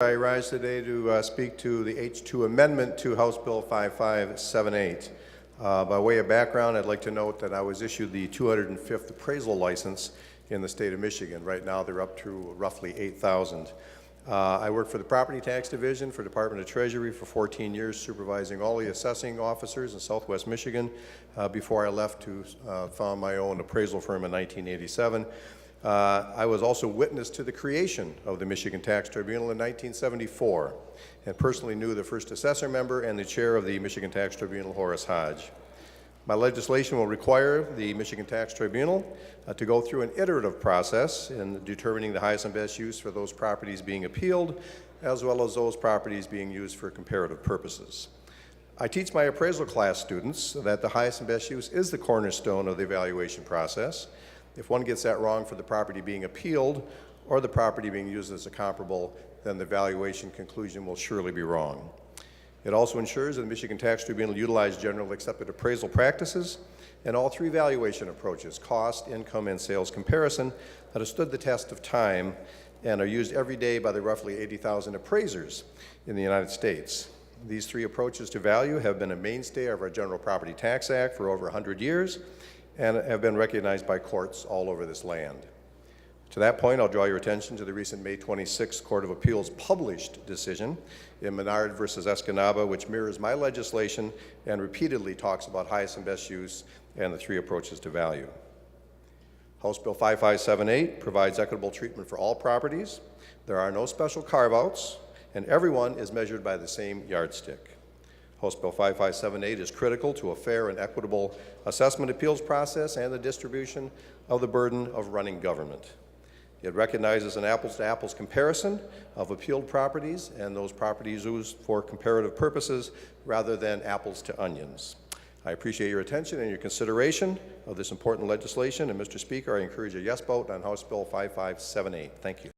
I rise today to speak to the H2 amendment to House Bill 5578. By way of background, I'd like to note that I was issued the 205th appraisal license in the state of Michigan. Right now, they're up to roughly 8,000. I worked for the Property Tax Division for Department of Treasury for 14 years, supervising all the assessing officers in Southwest Michigan before I left to found my own appraisal firm in 1987. I was also witness to the creation of the Michigan Tax Tribunal in 1974 and personally knew the first assessor member and the chair of the Michigan Tax Tribunal, Horace Hodge. My legislation will require the Michigan Tax Tribunal to go through an iterative process in determining the highest and best use for those properties being appealed, as well as those properties being used for comparative purposes. I teach my appraisal class students that the highest and best use is the cornerstone of the evaluation process. If one gets that wrong for the property being appealed or the property being used as a comparable, then the valuation conclusion will surely be wrong. It also ensures that the Michigan Tax Tribunal utilize generally accepted appraisal practices and all three valuation approaches, cost, income, and sales comparison, that have stood the test of time and are used every day by the roughly 80,000 appraisers in the United States. These three approaches to value have been a mainstay of our General Property Tax Act for over 100 years and have been recognized by courts all over this land. To that point, I'll draw your attention to the recent May 26th Court of Appeals published decision in Maturen versus Escanaba, which mirrors my legislation and repeatedly talks about highest and best use and the three approaches to value. House Bill 5578 provides equitable treatment for all properties. There are no special carve-outs, and everyone is measured by the same yardstick. House Bill 5578 is critical to a fair and equitable assessment appeals process and the distribution of the burden of running government. It recognizes an apples-to-apples comparison of appealed properties and those properties used for comparative purposes rather than apples to onions. I appreciate your attention and your consideration of this important legislation, and Mr. Speaker, I encourage a yes vote on House Bill 5578. Thank you.